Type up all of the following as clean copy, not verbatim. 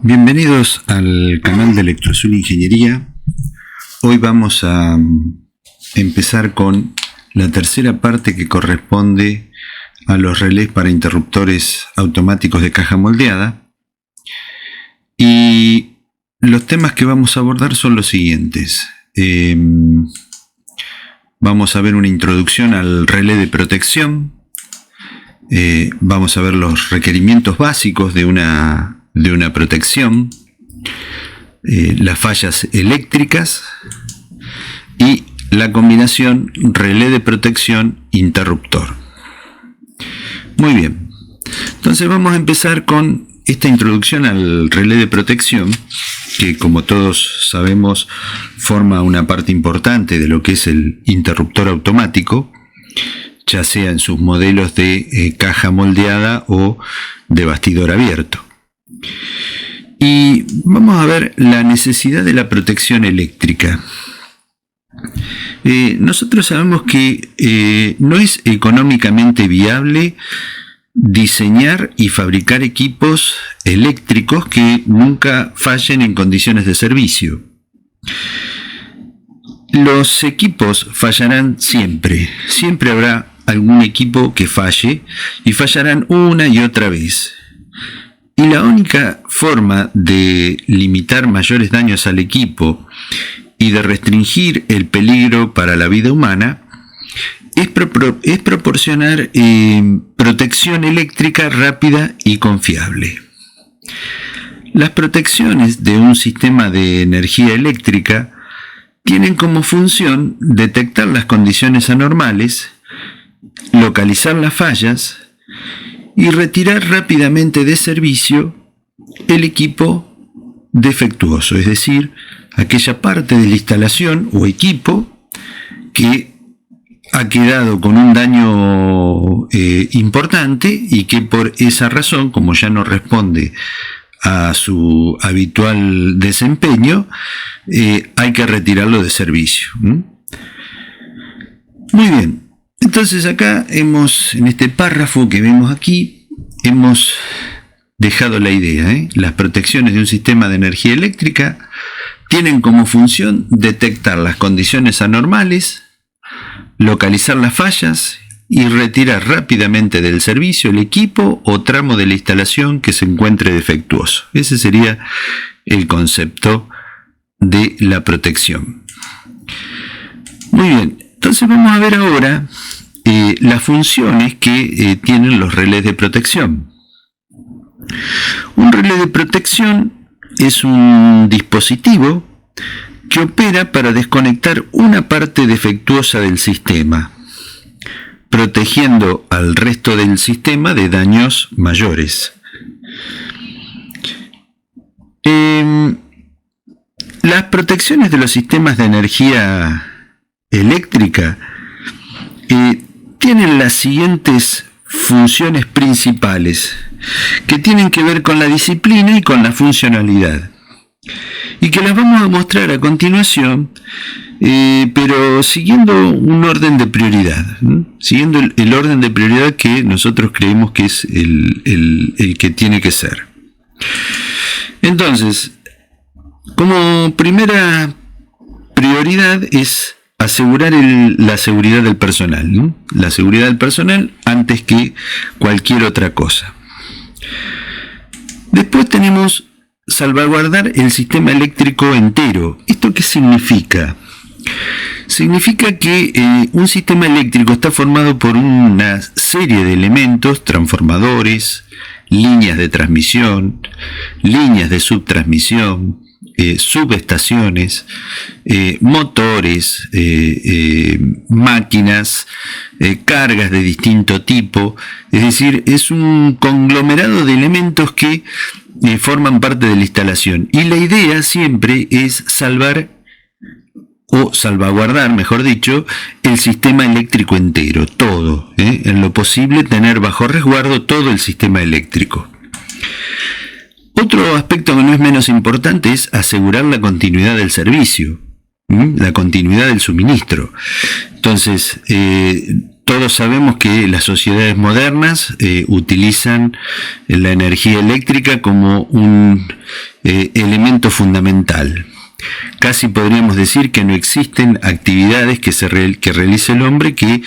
Bienvenidos al canal de Electroazul Ingeniería. Hoy vamos a empezar con la tercera parte que corresponde a los relés para interruptores automáticos de caja moldeada. Y los temas que vamos a abordar son los siguientes. Vamos a ver una introducción al relé de protección. Vamos a ver los requerimientos básicos de una protección, las fallas eléctricas y la combinación relé de protección interruptor. Muy bien, entonces vamos a empezar con esta introducción al relé de protección, que como todos sabemos forma una parte importante de lo que es el interruptor automático, ya sea en sus modelos de caja moldeada o de bastidor abierto. Y vamos a ver la necesidad de la protección eléctrica. Nosotros sabemos que no es económicamente viable diseñar y fabricar equipos eléctricos que nunca fallen en condiciones de servicio. Los equipos fallarán siempre. Siempre habrá algún equipo que falle y fallarán una y otra vez. Y la única forma de limitar mayores daños al equipo y de restringir el peligro para la vida humana es proporcionar protección eléctrica rápida y confiable. Las protecciones de un sistema de energía eléctrica tienen como función detectar las condiciones anormales, localizar las fallas y retirar rápidamente de servicio el equipo defectuoso, es decir, aquella parte de la instalación o equipo que ha quedado con un daño importante y que por esa razón, como ya no responde a su habitual desempeño, hay que retirarlo de servicio. Muy bien. Entonces acá en este párrafo que vemos aquí, hemos dejado la idea. Las protecciones de un sistema de energía eléctrica tienen como función detectar las condiciones anormales, localizar las fallas y retirar rápidamente del servicio el equipo o tramo de la instalación que se encuentre defectuoso. Ese sería el concepto de la protección. Muy bien, entonces vamos a ver ahora las funciones que tienen los relés de protección. Un relé de protección es un dispositivo que opera para desconectar una parte defectuosa del sistema, protegiendo al resto del sistema de daños mayores. Las protecciones de los sistemas de energía eléctrica tienen las siguientes funciones principales que tienen que ver con la disciplina y con la funcionalidad y que las vamos a mostrar a continuación, pero siguiendo un orden de prioridad, siguiendo el orden de prioridad que nosotros creemos que es el que tiene que ser. Entonces, como primera prioridad es asegurar la seguridad del personal, ¿no? La seguridad del personal antes que cualquier otra cosa. Después tenemos salvaguardar el sistema eléctrico entero. ¿Esto qué significa? Significa que un sistema eléctrico está formado por una serie de elementos, transformadores, líneas de transmisión, líneas de subtransmisión, subestaciones, motores, máquinas, cargas de distinto tipo. Es decir, es un conglomerado de elementos que forman parte de la instalación. Y la idea siempre es salvaguardar, mejor dicho, el sistema eléctrico entero, todo. En lo posible tener bajo resguardo todo el sistema eléctrico. Otro aspecto que no es menos importante es asegurar la continuidad del servicio, la continuidad del suministro. Entonces, Todos sabemos que las sociedades modernas utilizan la energía eléctrica como un elemento fundamental. Casi podríamos decir que no existen actividades que realice el hombre que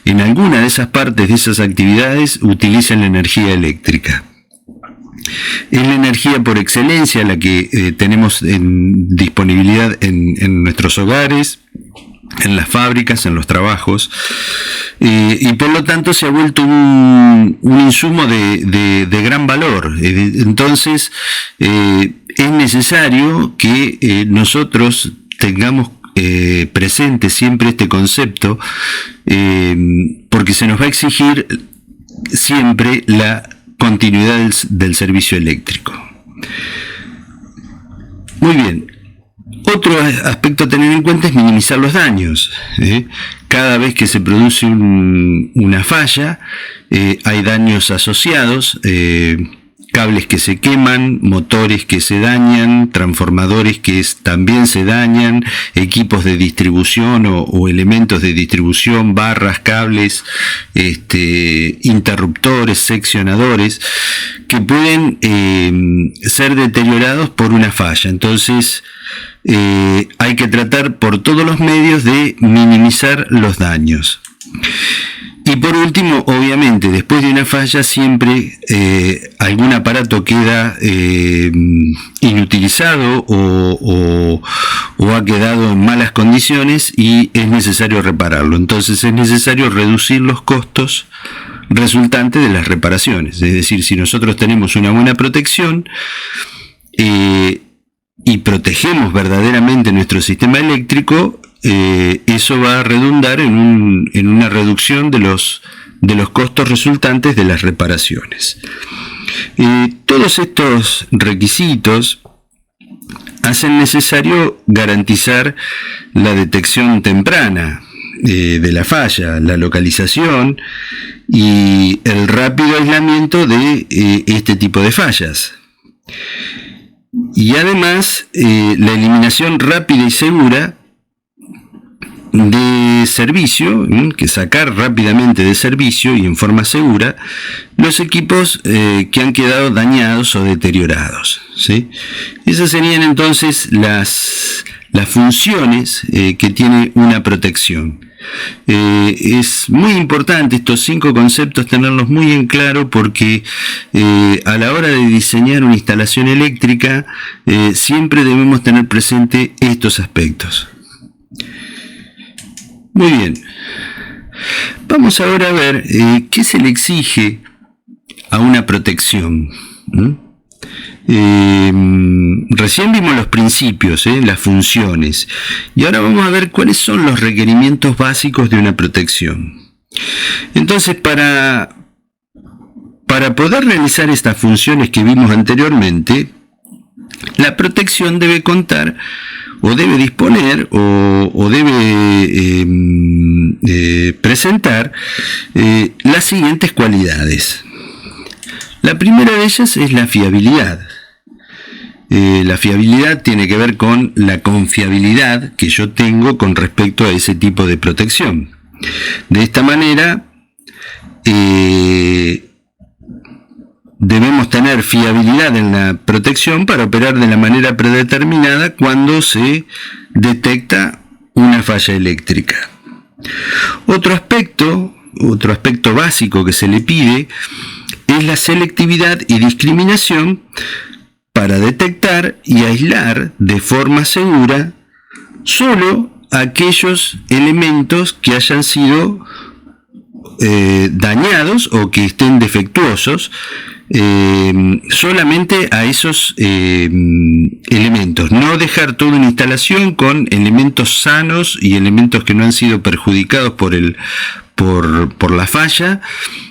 en alguna de esas partes de esas actividades utilicen la energía eléctrica. Es la energía por excelencia la que tenemos en disponibilidad en nuestros hogares, en las fábricas, en los trabajos, y por lo tanto se ha vuelto un insumo de gran valor. Entonces es necesario que nosotros tengamos presente siempre este concepto, porque se nos va a exigir siempre la continuidad del servicio eléctrico. Muy bien. Otro aspecto a tener en cuenta es minimizar los daños. Cada vez que se produce una falla, hay daños asociados, cables que se queman, motores que se dañan, transformadores que también se dañan, equipos de distribución o elementos de distribución, barras, cables, interruptores, seccionadores, que pueden ser deteriorados por una falla. Entonces, hay que tratar por todos los medios de minimizar los daños. Y por último, obviamente, después de una falla siempre algún aparato queda inutilizado o ha quedado en malas condiciones y es necesario repararlo. Entonces es necesario reducir los costos resultantes de las reparaciones. Es decir, si nosotros tenemos una buena protección y protegemos verdaderamente nuestro sistema eléctrico, eso va a redundar en una reducción de los costos resultantes de las reparaciones. Todos estos requisitos hacen necesario garantizar la detección temprana de la falla, la localización y el rápido aislamiento de este tipo de fallas. Y además la eliminación rápida y segura de servicio, que sacar rápidamente de servicio y en forma segura los equipos que han quedado dañados o deteriorados, ¿sí? Esas serían entonces las funciones que tiene una protección. Es muy importante estos 5 conceptos tenerlos muy en claro, porque a la hora de diseñar una instalación eléctrica siempre debemos tener presente estos aspectos. Muy bien, vamos ahora a ver qué se le exige a una protección. Recién vimos los principios, las funciones, y ahora vamos a ver cuáles son los requerimientos básicos de una protección. Entonces, para poder realizar estas funciones que vimos anteriormente, la protección debe contar o debe disponer o debe presentar las siguientes cualidades. La primera de ellas es la fiabilidad. La fiabilidad tiene que ver con la confiabilidad que yo tengo con respecto a ese tipo de protección. De esta manera, debemos tener fiabilidad en la protección para operar de la manera predeterminada cuando se detecta una falla eléctrica. Otro aspecto básico que se le pide es la selectividad y discriminación para detectar y aislar de forma segura solo aquellos elementos que hayan sido dañados o que estén defectuosos, solamente a esos elementos. No dejar toda una instalación con elementos sanos y elementos que no han sido perjudicados por la falla,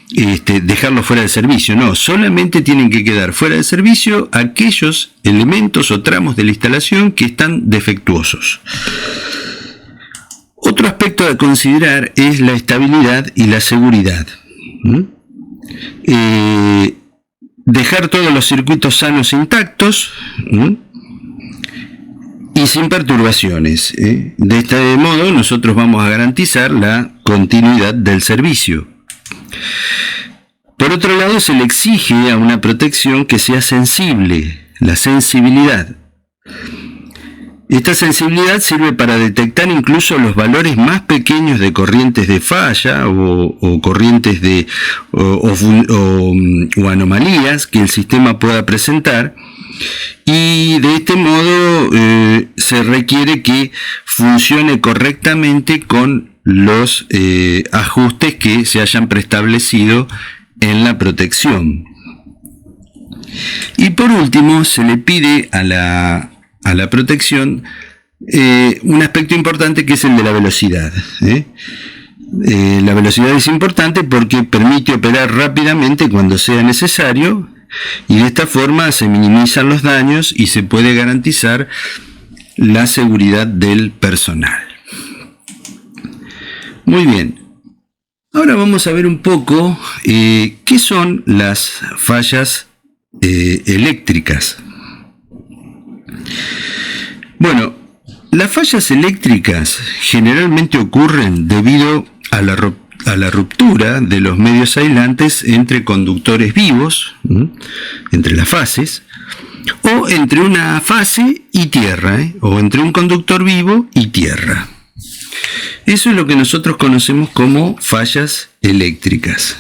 dejarlos fuera de servicio. No, solamente tienen que quedar fuera de servicio aquellos elementos o tramos de la instalación que están defectuosos. Otro aspecto a considerar es la estabilidad y la seguridad. Dejar todos los circuitos sanos e intactos, y sin perturbaciones. De este modo nosotros vamos a garantizar la continuidad del servicio. Por otro lado, se le exige a una protección que sea sensible, la sensibilidad. Esta sensibilidad sirve para detectar incluso los valores más pequeños de corrientes de falla o corrientes o anomalías que el sistema pueda presentar, y de este modo se requiere que funcione correctamente con los ajustes que se hayan preestablecido en la protección. Y por último, se le pide a la protección un aspecto importante, que es el de la velocidad. La velocidad es importante porque permite operar rápidamente cuando sea necesario, y de esta forma se minimizan los daños y se puede garantizar la seguridad del personal. Muy bien. Ahora vamos a ver un poco qué son las fallas eléctricas. Bueno, las fallas eléctricas generalmente ocurren debido a la ruptura de los medios aislantes entre conductores vivos, entre las fases, o entre una fase y tierra, o entre un conductor vivo y tierra. Eso es lo que nosotros conocemos como fallas eléctricas.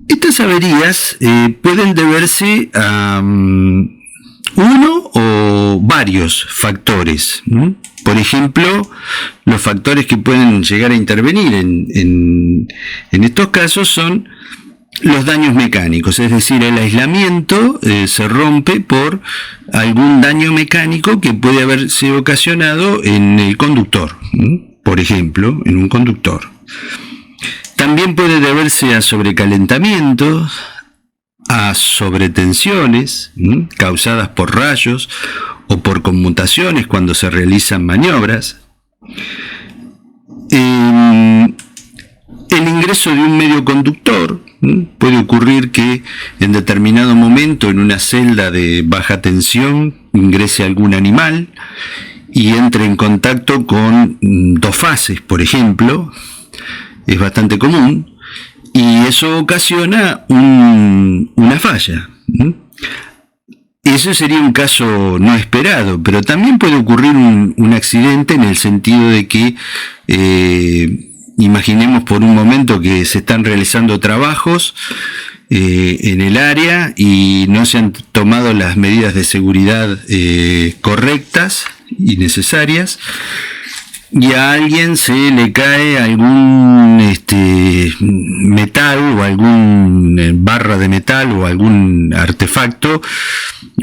Estas averías pueden deberse a uno o varios factores. Por ejemplo, los factores que pueden llegar a intervenir en estos casos son los daños mecánicos, es decir, el aislamiento se rompe por algún daño mecánico que puede haberse ocasionado en el conductor, por ejemplo, en un conductor. También puede deberse a sobrecalentamientos, a sobretensiones causadas por rayos o por conmutaciones cuando se realizan maniobras. El ingreso de un medio conductor. Puede ocurrir que en determinado momento en una celda de baja tensión ingrese algún animal y entre en contacto con dos fases, por ejemplo. Es bastante común, y eso ocasiona una falla. Eso sería un caso no esperado, pero también puede ocurrir un accidente en el sentido de que imaginemos por un momento que se están realizando trabajos en el área y no se han tomado las medidas de seguridad correctas y necesarias, y a alguien se le cae algún metal o algún barra de metal o algún artefacto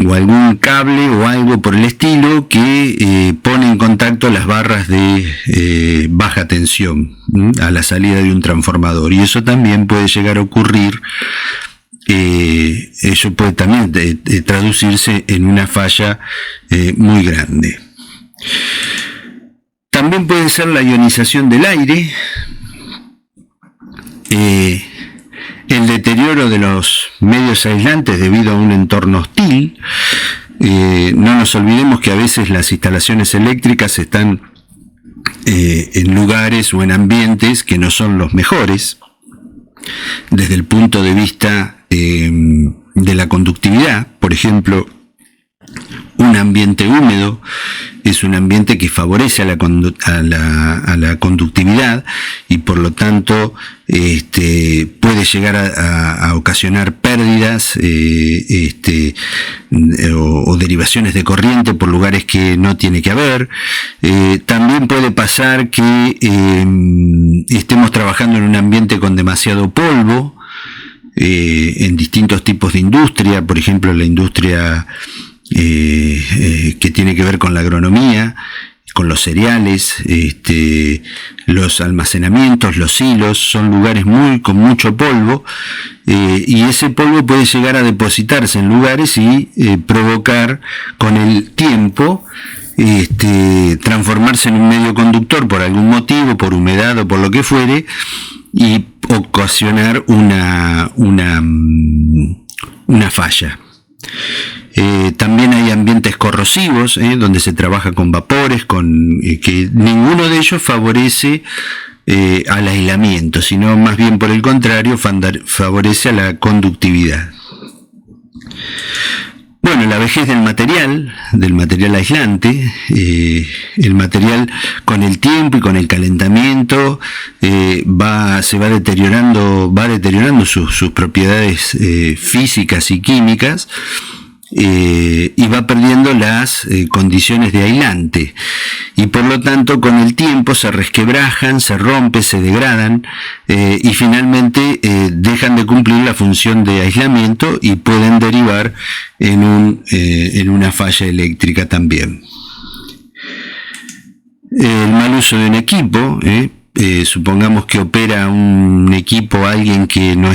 o algún cable o algo por el estilo que pone en contacto las barras de baja tensión a la salida de un transformador, y eso también puede llegar a ocurrir. Eso puede también traducirse en una falla muy grande. También puede ser la ionización del aire, el deterioro de los medios aislantes debido a un entorno hostil. No nos olvidemos que a veces las instalaciones eléctricas están en lugares o en ambientes que no son los mejores desde el punto de vista de la conductividad. Por ejemplo, un ambiente húmedo es un ambiente que favorece a la conductividad, y por lo tanto puede llegar a ocasionar pérdidas o derivaciones de corriente por lugares que no tiene que haber. También puede pasar que estemos trabajando en un ambiente con demasiado polvo en distintos tipos de industria, por ejemplo la industria que tiene que ver con la agronomía, con los cereales, los almacenamientos, los silos, son lugares con mucho polvo, y ese polvo puede llegar a depositarse en lugares y provocar con el tiempo transformarse en un medio conductor por algún motivo, por humedad o por lo que fuere, y ocasionar una falla. También hay ambientes corrosivos, donde se trabaja con vapores, que ninguno de ellos favorece al aislamiento, sino más bien por el contrario favorece a la conductividad. Bueno, la vejez del material aislante, el material con el tiempo y con el calentamiento se va deteriorando sus propiedades físicas y químicas, y va perdiendo las condiciones de aislante, y por lo tanto con el tiempo se resquebrajan, se rompen, se degradan, y finalmente dejan de cumplir la función de aislamiento y pueden derivar en una falla eléctrica también. El mal uso de un equipo, supongamos que opera un equipo alguien que no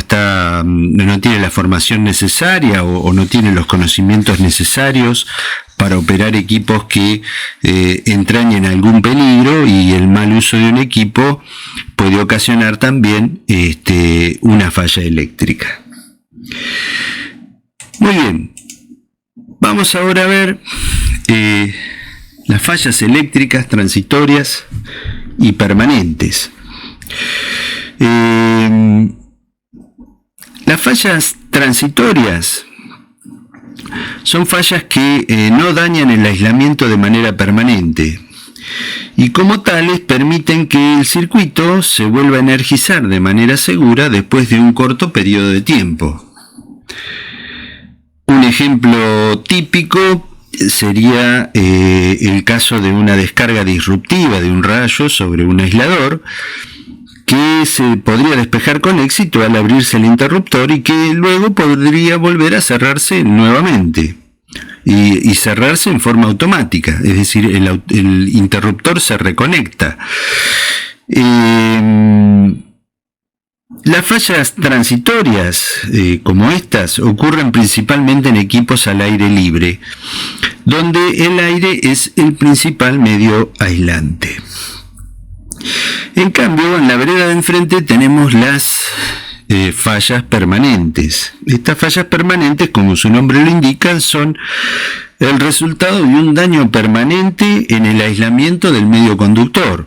tiene la formación necesaria o no tiene los conocimientos necesarios para operar equipos que entrañen algún peligro, y el mal uso de un equipo puede ocasionar también una falla eléctrica. Muy bien, vamos ahora a ver las fallas eléctricas transitorias y permanentes. Las fallas transitorias son fallas que no dañan el aislamiento de manera permanente, y como tales permiten que el circuito se vuelva a energizar de manera segura después de un corto periodo de tiempo. Un ejemplo típico sería el caso de una descarga disruptiva de un rayo sobre un aislador, que se podría despejar con éxito al abrirse el interruptor y que luego podría volver a cerrarse nuevamente y cerrarse en forma automática, es decir, el interruptor se reconecta. Las fallas transitorias como estas ocurren principalmente en equipos al aire libre, donde el aire es el principal medio aislante. En cambio, en la vereda de enfrente tenemos las fallas permanentes. Estas fallas permanentes, como su nombre lo indica, son el resultado de un daño permanente en el aislamiento del medio conductor.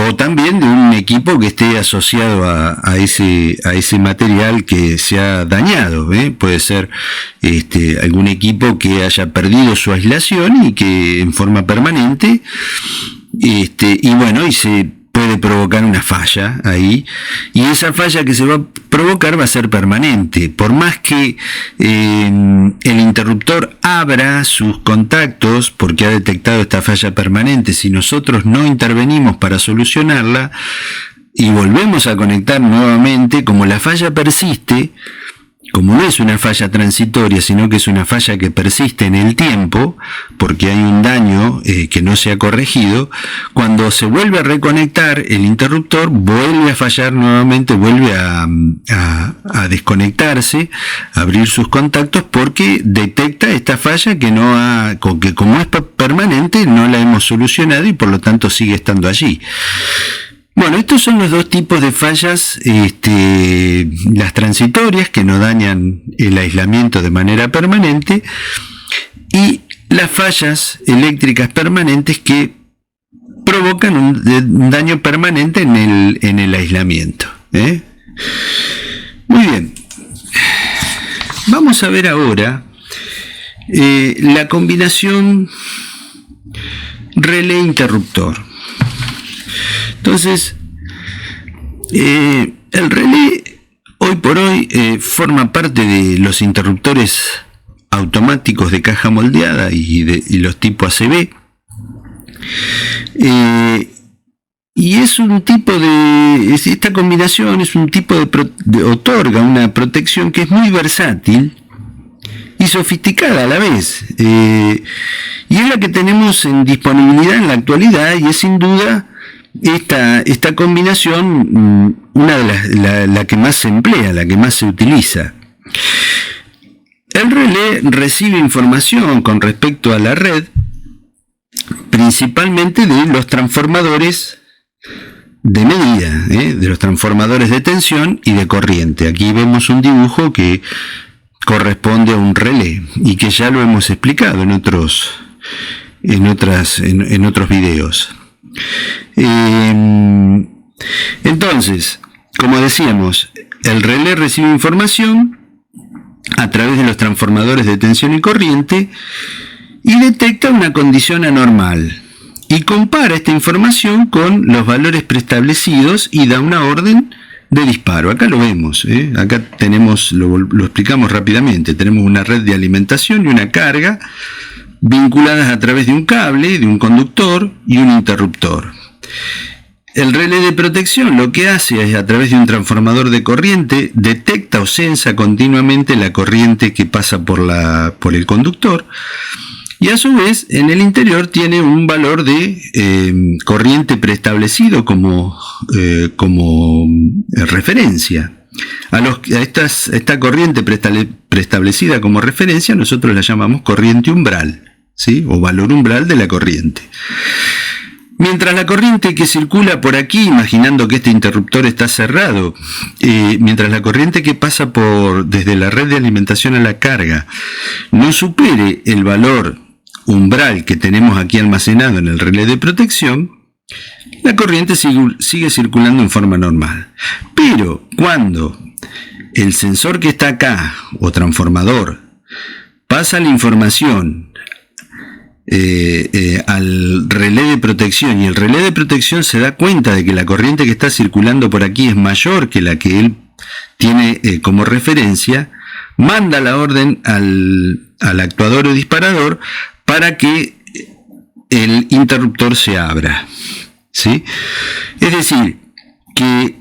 O también de un equipo que esté asociado a ese material que se ha dañado, puede ser algún equipo que haya perdido su aislación y que en forma permanente y se puede provocar una falla ahí, y esa falla que se va a provocar va a ser permanente. Por más que el interruptor abra sus contactos porque ha detectado esta falla permanente, si nosotros no intervenimos para solucionarla y volvemos a conectar nuevamente, como la falla persiste, como no es una falla transitoria, sino que es una falla que persiste en el tiempo, porque hay un daño que no se ha corregido, cuando se vuelve a reconectar el interruptor, vuelve a fallar nuevamente, vuelve a desconectarse, a abrir sus contactos, porque detecta esta falla que como es permanente, no la hemos solucionado y por lo tanto sigue estando allí. Bueno, estos son los dos tipos de fallas, las transitorias, que no dañan el aislamiento de manera permanente, y las fallas eléctricas permanentes que provocan un daño permanente en el aislamiento. Muy bien, vamos a ver ahora la combinación relé-interruptor. Entonces, el relé hoy por hoy forma parte de los interruptores automáticos de caja moldeada y los tipo ACB. Y es un tipo esta combinación es un tipo otorga una protección que es muy versátil y sofisticada a la vez. Y es la que tenemos en disponibilidad en la actualidad, y es sin duda esta combinación una de la que más se emplea, la que más se utiliza. El relé recibe información con respecto a la red, principalmente de los transformadores de medida, de los transformadores de tensión y de corriente. Aquí vemos un dibujo que corresponde a un relé y que ya lo hemos explicado en otros videos. Entonces, como decíamos, el relé recibe información a través de los transformadores de tensión y corriente y detecta una condición anormal y compara esta información con los valores preestablecidos y da una orden de disparo. Acá lo vemos, acá tenemos, lo explicamos rápidamente, tenemos una red de alimentación y una carga vinculadas a través de un cable, de un conductor y un interruptor. El relé de protección lo que hace es, a través de un transformador de corriente, detecta o sensa continuamente la corriente que pasa por el conductor, y a su vez en el interior tiene un valor de corriente preestablecido como referencia. Esta corriente preestablecida como referencia nosotros la llamamos corriente umbral, ¿sí? O valor umbral de la corriente. Mientras la corriente que circula por aquí, imaginando que este interruptor está cerrado, mientras la corriente que pasa desde la red de alimentación a la carga no supere el valor umbral que tenemos aquí almacenado en el relé de protección, la corriente sigue circulando en forma normal. Pero cuando el sensor que está acá, o transformador, pasa la información al relé de protección, y el relé de protección se da cuenta de que la corriente que está circulando por aquí es mayor que la que él tiene como referencia, manda la orden al actuador o disparador para que el interruptor se abra, ¿sí? Es decir, que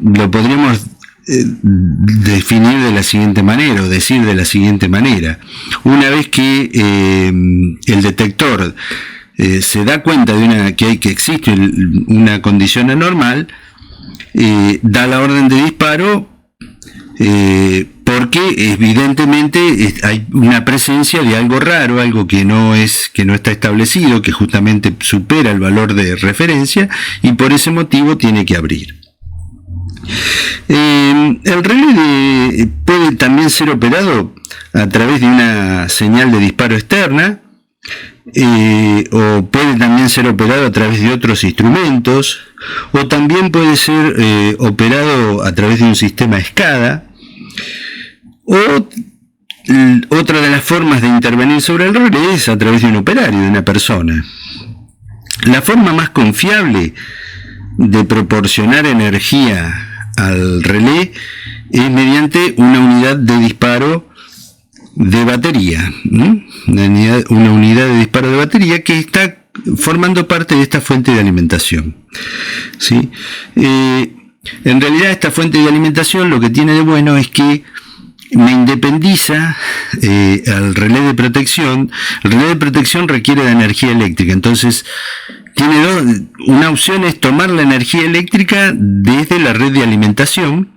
lo podríamos definir de la siguiente manera, o decir de la siguiente manera: una vez que el detector se da cuenta de que existe una condición anormal, da la orden de disparo, porque evidentemente hay una presencia de algo raro, algo que no está establecido, que justamente supera el valor de referencia, y por ese motivo tiene que abrir. El relé puede también ser operado a través de una señal de disparo externa, o puede también ser operado a través de otros instrumentos, o también puede ser operado a través de un sistema SCADA, o otra de las formas de intervenir sobre el relé es a través de un operario, de una persona. La forma más confiable de proporcionar energía al relé es mediante una unidad de disparo de batería, una unidad de disparo de batería que está formando parte de esta fuente de alimentación, ¿sí? En realidad esta fuente de alimentación lo que tiene de bueno es que me independiza al relé de protección. El relé de protección requiere de energía eléctrica, entonces una opción es tomar la energía eléctrica desde la red de alimentación,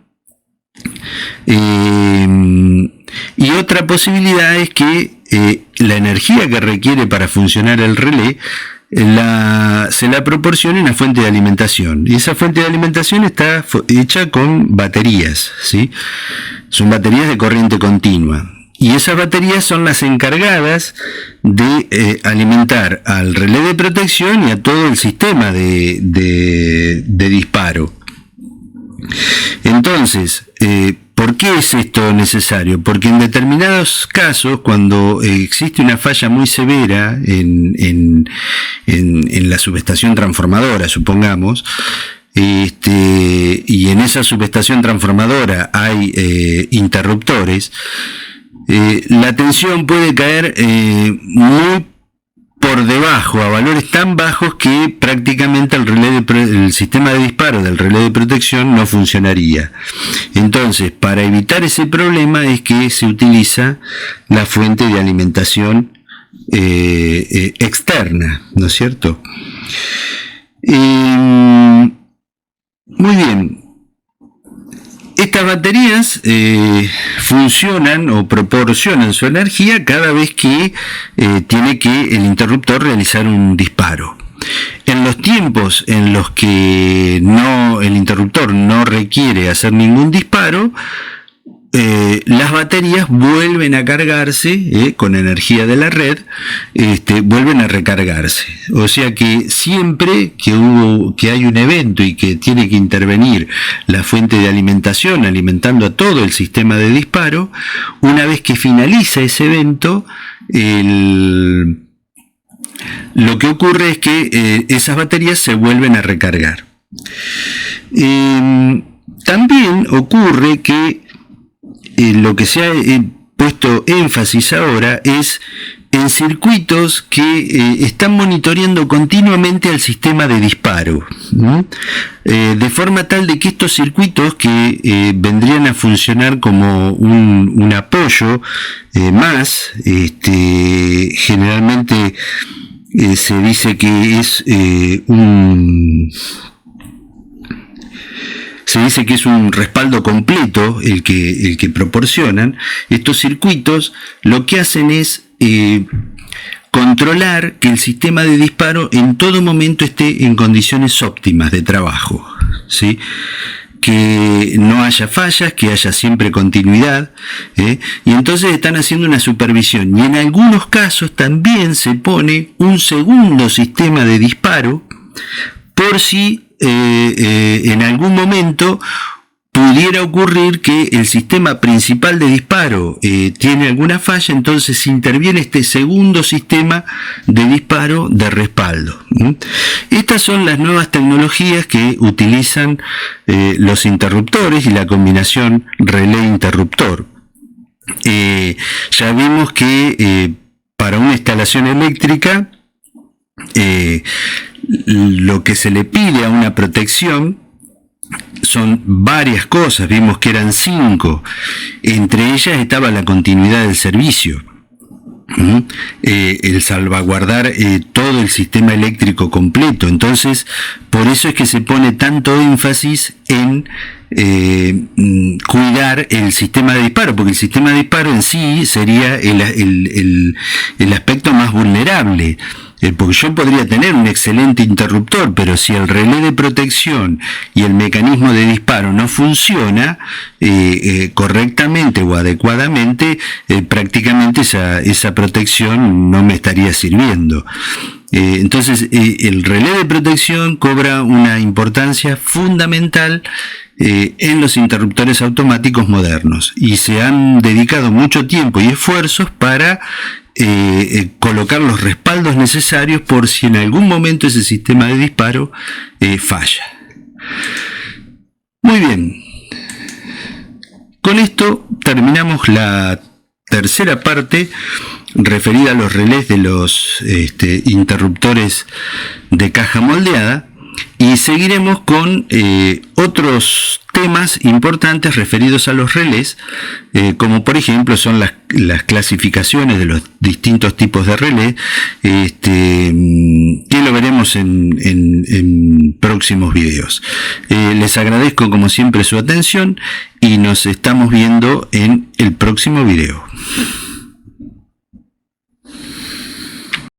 y otra posibilidad es que la energía que requiere para funcionar el relé se la proporcione una fuente de alimentación, y esa fuente de alimentación está hecha con baterías, ¿sí? Son baterías de corriente continua, y esas baterías son las encargadas de alimentar al relé de protección y a todo el sistema de disparo. Entonces, ¿por qué es esto necesario? Porque en determinados casos, cuando existe una falla muy severa en la subestación transformadora, supongamos, y en esa subestación transformadora hay interruptores, la tensión puede caer muy por debajo, a valores tan bajos que prácticamente el sistema de disparo del relé de protección no funcionaría. Entonces, para evitar ese problema es que se utiliza la fuente de alimentación externa, ¿no es cierto? Muy bien. Estas baterías funcionan o proporcionan su energía cada vez que tiene que el interruptor realizar un disparo, En los tiempos en los que el interruptor no requiere hacer ningún disparo, las baterías vuelven a cargarse con energía de la red, vuelven a recargarse. O sea que siempre que hay un evento y que tiene que intervenir la fuente de alimentación alimentando a todo el sistema de disparo, una vez que finaliza ese evento, lo que ocurre es que esas baterías se vuelven a recargar. También ocurre que lo que se ha puesto énfasis ahora es en circuitos que están monitoreando continuamente al sistema de disparo, de forma tal de que estos circuitos que vendrían a funcionar como un apoyo más, generalmente se dice que es un respaldo completo el que proporcionan. Estos circuitos lo que hacen es controlar que el sistema de disparo en todo momento esté en condiciones óptimas de trabajo, ¿sí? Que no haya fallas, que haya siempre continuidad, y entonces están haciendo una supervisión, y en algunos casos también se pone un segundo sistema de disparo por si en algún momento pudiera ocurrir que el sistema principal de disparo tiene alguna falla, entonces interviene este segundo sistema de disparo de respaldo. Estas son las nuevas tecnologías que utilizan los interruptores y la combinación relé-interruptor. Ya vimos que para una instalación eléctrica lo que se le pide a una protección son varias cosas. Vimos que eran 5. Entre ellas estaba la continuidad del servicio, el salvaguardar todo el sistema eléctrico completo. Entonces, por eso es que se pone tanto énfasis en cuidar el sistema de disparo, porque el sistema de disparo en sí sería el aspecto más vulnerable. Porque yo podría tener un excelente interruptor, pero si el relé de protección y el mecanismo de disparo no funciona correctamente o adecuadamente, prácticamente esa protección no me estaría sirviendo. Entonces, el relé de protección cobra una importancia fundamental en los interruptores automáticos modernos, y se han dedicado mucho tiempo y esfuerzos para colocar los respaldos necesarios por si en algún momento ese sistema de disparo falla. Muy bien, con esto terminamos la tercera parte referida a los relés de los interruptores de caja moldeada, y seguiremos con otros temas importantes referidos a los relés, como por ejemplo son las clasificaciones de los distintos tipos de relé, que lo veremos en próximos videos. Les agradezco como siempre su atención y nos estamos viendo en el próximo video.